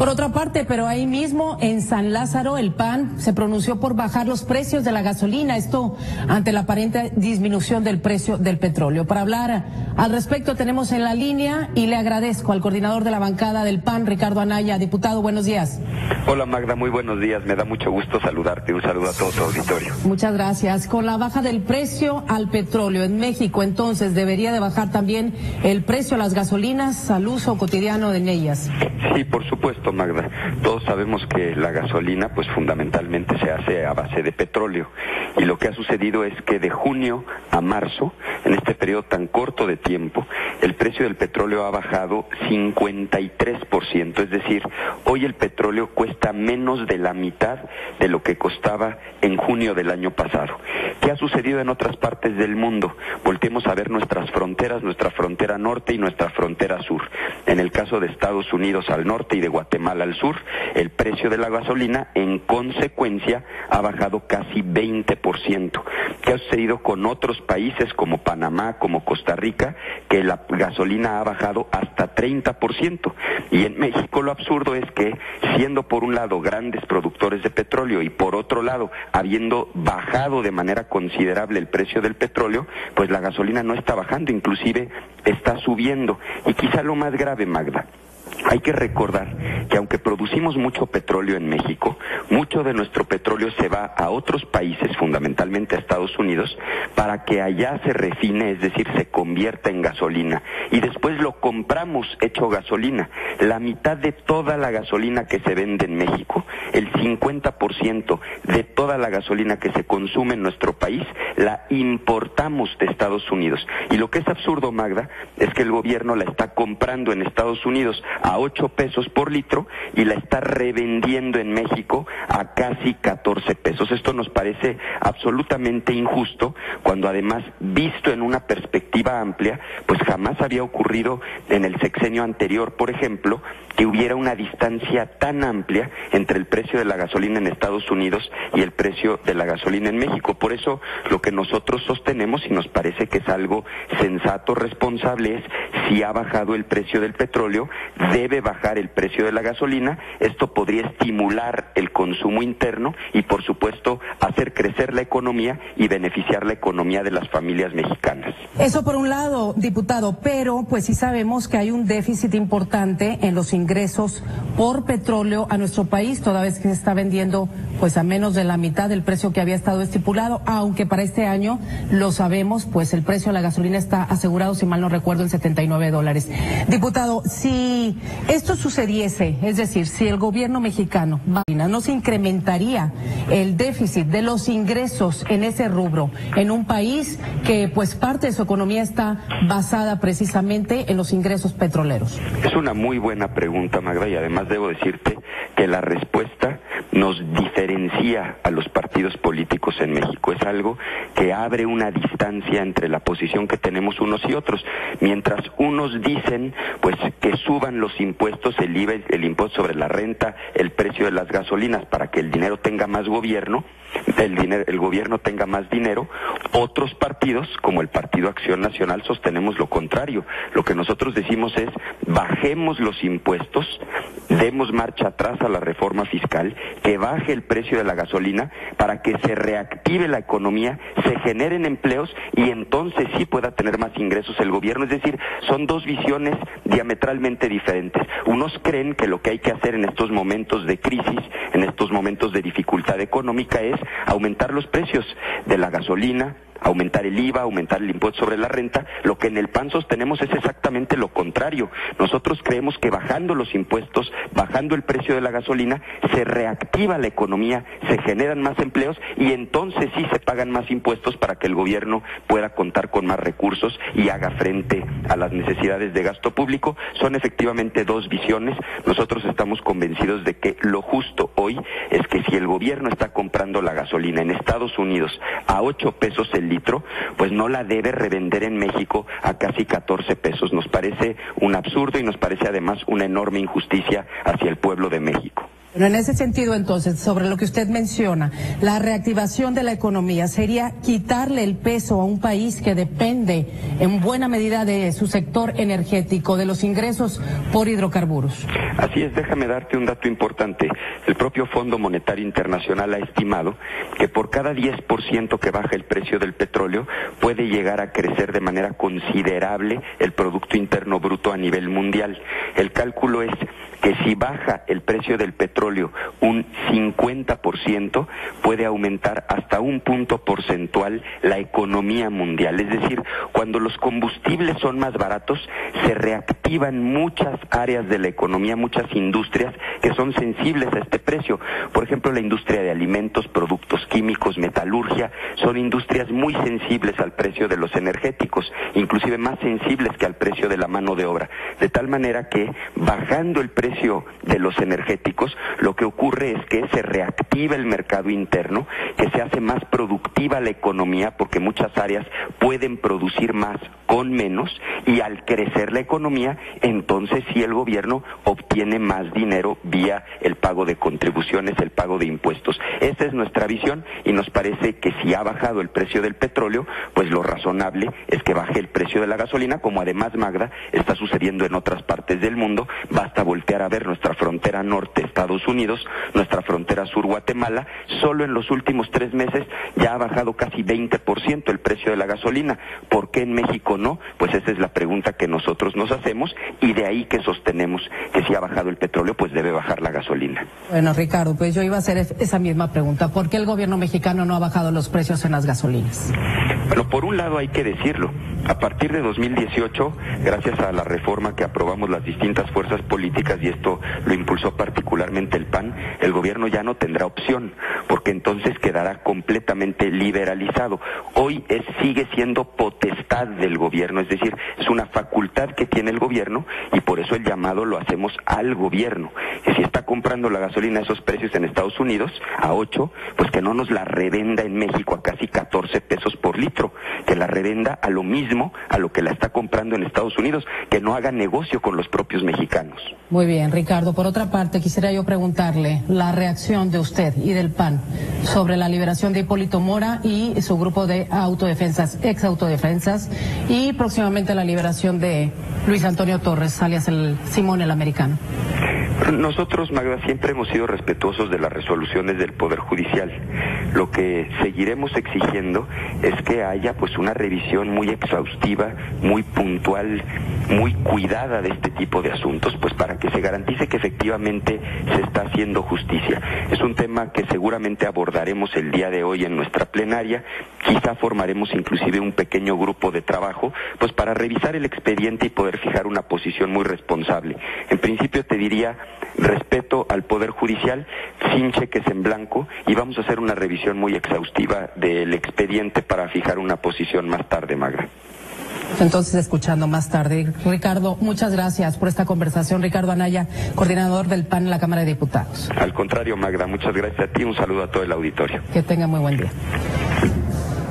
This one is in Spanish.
Por otra parte, pero ahí mismo en San Lázaro, el PAN se pronunció por bajar los precios de la gasolina, esto ante la aparente disminución del precio del petróleo. Para hablar al respecto tenemos en la línea y le agradezco al coordinador de la bancada del PAN, Ricardo Anaya. Diputado, buenos días. Hola Magda, muy buenos días, me da mucho gusto saludarte, un saludo a todo tu auditorio. Muchas gracias. Con la baja del precio al petróleo en México, entonces, ¿debería de bajar también el precio a las gasolinas al uso cotidiano de ellas? Sí, por supuesto, Magda. Todos sabemos que la gasolina, pues fundamentalmente se hace a base de petróleo. Y lo que ha sucedido es que de junio a marzo, en este periodo tan corto de tiempo, el precio del petróleo ha bajado 53%. Es decir, hoy el petróleo cuesta menos de la mitad de lo que costaba en junio del año pasado. ¿Qué ha sucedido en otras partes del mundo? Volteemos a ver nuestras fronteras, nuestra frontera norte y nuestra frontera sur. En el caso de Estados Unidos al norte y de Guatemala al sur, el precio de la gasolina en consecuencia ha bajado casi 20%. ¿Qué ha sucedido con otros países como Panamá, como Costa Rica, que la gasolina ha bajado hasta 30%? Y en México lo absurdo es que, siendo por un lado grandes productores de petróleo y por otro lado habiendo bajado de manera considerable el precio del petróleo, pues la gasolina no está bajando, inclusive está subiendo. Y quizá lo más grave, Magda, hay que recordar que aunque producimos mucho petróleo en México, mucho de nuestro petróleo se va a otros países, fundamentalmente a Estados Unidos, para que allá se refine, es decir, se convierta en gasolina. Y después lo compramos hecho gasolina. La mitad de toda la gasolina que se vende en México, el 50% de toda la gasolina que se consume en nuestro país, la importamos de Estados Unidos. Y lo que es absurdo, Magda, es que el gobierno la está comprando en Estados Unidos a 8 pesos por litro y la está revendiendo en México a casi 14 pesos. Esto nos parece absolutamente injusto, cuando además, visto en una perspectiva amplia, pues jamás había ocurrido en el sexenio anterior, por ejemplo, que hubiera una distancia tan amplia entre el precio de la gasolina en Estados Unidos y el precio de la gasolina en México. Por eso, lo que nosotros sostenemos, y nos parece que es algo sensato, responsable, es si ha bajado el precio del petróleo, debe bajar el precio de la gasolina. Esto podría estimular el consumo interno y, por supuesto, hacer crecer la economía y beneficiar la economía de las familias mexicanas. Eso por un lado, diputado, pero pues sí sabemos que hay un déficit importante en los ingresos por petróleo a nuestro país, toda vez que se está vendiendo pues a menos de la mitad del precio que había estado estipulado, aunque para este año, lo sabemos, pues el precio de la gasolina está asegurado, si mal no recuerdo, en $79. Diputado, si esto sucediese, es decir, si el gobierno mexicano no se incrementaría el déficit de los ingresos en ese rubro, en un país que pues parte de su economía está basada precisamente en los ingresos petroleros. Es una muy buena pregunta, Magda, y además debo decirte que la respuesta nos diferencia a los partidos políticos en México. Es algo que abre una distancia entre la posición que tenemos unos y otros. Mientras unos dicen pues que suban los impuestos, el IVA, el impuesto sobre la renta, el precio de las gasolinas, para que el dinero tenga más gobierno, el gobierno tenga más dinero, otros partidos, como el Partido Acción Nacional, sostenemos lo contrario. Lo que nosotros decimos es: bajemos los impuestos, demos marcha atrás a la reforma fiscal, que baje el precio de la gasolina para que se reactive la economía, se generen empleos y entonces sí pueda tener más ingresos el gobierno. Es decir, son dos visiones diametralmente diferentes. Unos creen que lo que hay que hacer en estos momentos de crisis, en estos momentos de dificultad económica, es aumentar los precios de la gasolina, aumentar el IVA, aumentar el impuesto sobre la renta. Lo que en el PAN sostenemos es exactamente lo contrario. Nosotros creemos que bajando los impuestos, bajando el precio de la gasolina, se reactiva la economía, se generan más empleos y entonces sí se pagan más impuestos para que el gobierno pueda contar con más recursos y haga frente a las necesidades de gasto público. Son efectivamente dos visiones. Nosotros estamos convencidos de que lo justo hoy es que si el gobierno está comprando la gasolina en Estados Unidos a 8 pesos el litro, pues no la debe revender en México a casi 14 pesos. Nos parece un absurdo y nos parece además una enorme injusticia hacia el pueblo de México. Bueno, en ese sentido, entonces, sobre lo que usted menciona, la reactivación de la economía sería quitarle el peso a un país que depende en buena medida de su sector energético, de los ingresos por hidrocarburos. Así es, déjame darte un dato importante. El propio Fondo Monetario Internacional ha estimado que por cada 10% que baja el precio del petróleo puede llegar a crecer de manera considerable el Producto Interno Bruto a nivel mundial. El cálculo es que si baja el precio del petróleo un 50%, puede aumentar hasta un punto porcentual la economía mundial. Es decir, cuando los combustibles son más baratos, se reactivan muchas áreas de la economía, muchas industrias que son sensibles a este precio. Por ejemplo, la industria de alimentos, productos químicos, metalurgia, son industrias muy sensibles al precio de los energéticos, inclusive más sensibles que al precio de la mano de obra. De tal manera que, bajando el precio de los energéticos, lo que ocurre es que se reactiva el mercado interno, que se hace más productiva la economía, porque muchas áreas pueden producir más con menos, y al crecer la economía, entonces sí el gobierno obtiene más dinero vía el pago de contribuciones, el pago de impuestos. Esa es nuestra visión, y nos parece que si ha bajado el precio del petróleo, pues lo razonable es que baje el precio de la gasolina, como además, Magda, está sucediendo en otras partes del mundo. Basta voltear a ver nuestra frontera norte, Estados Unidos, nuestra frontera sur, Guatemala. Solo en los últimos 3 meses ya ha bajado casi 20% el precio de la gasolina. ¿Por qué en México no? Pues esa es la pregunta que nosotros nos hacemos, y de ahí que sostenemos que si ha bajado el petróleo, pues debe bajar la gasolina. Bueno, Ricardo, pues yo iba a hacer esa misma pregunta. ¿Por qué el gobierno mexicano no ha bajado los precios en las gasolinas? Bueno, por un lado hay que decirlo. A partir de 2018, gracias a la reforma que aprobamos las distintas fuerzas políticas, y esto lo impulsó particularmente el PAN, el gobierno ya no tendrá opción, porque entonces quedará completamente liberalizado. Hoy sigue siendo potestad del gobierno, es decir, es una facultad que tiene el gobierno, y por eso el llamado lo hacemos al gobierno. Que si está comprando la gasolina a esos precios en Estados Unidos, a 8, pues que no nos la revenda en México a casi 14 pesos por litro, que la revenda a lo mismo a lo que la está comprando en Estados Unidos, que no haga negocio con los propios mexicanos. Muy bien, Ricardo. Por otra parte, quisiera yo preguntarle la reacción de usted y del PAN sobre la liberación de Hipólito Mora y su grupo de autodefensas, ex autodefensas, y próximamente la liberación de Luis Antonio Torres, alias el Simón el Americano. Nosotros, Magda, siempre hemos sido respetuosos de las resoluciones del Poder Judicial. Lo que seguiremos exigiendo es que haya pues una revisión muy exhaustiva, muy puntual, muy cuidada de este tipo de asuntos, pues para que se garantice que efectivamente se está haciendo justicia. Es un tema que seguramente abordaremos el día de hoy en nuestra plenaria. Quizá formaremos inclusive un pequeño grupo de trabajo, pues para revisar el expediente y poder fijar una posición muy responsable. En principio te diría, respeto al Poder Judicial, sin cheques en blanco, y vamos a hacer una revisión muy exhaustiva del expediente para fijar una posición más tarde, Magda. Entonces, escuchando más tarde. Ricardo, muchas gracias por esta conversación. Ricardo Anaya, coordinador del PAN en la Cámara de Diputados. Al contrario, Magda, muchas gracias a ti, un saludo a todo el auditorio. Que tenga muy buen día.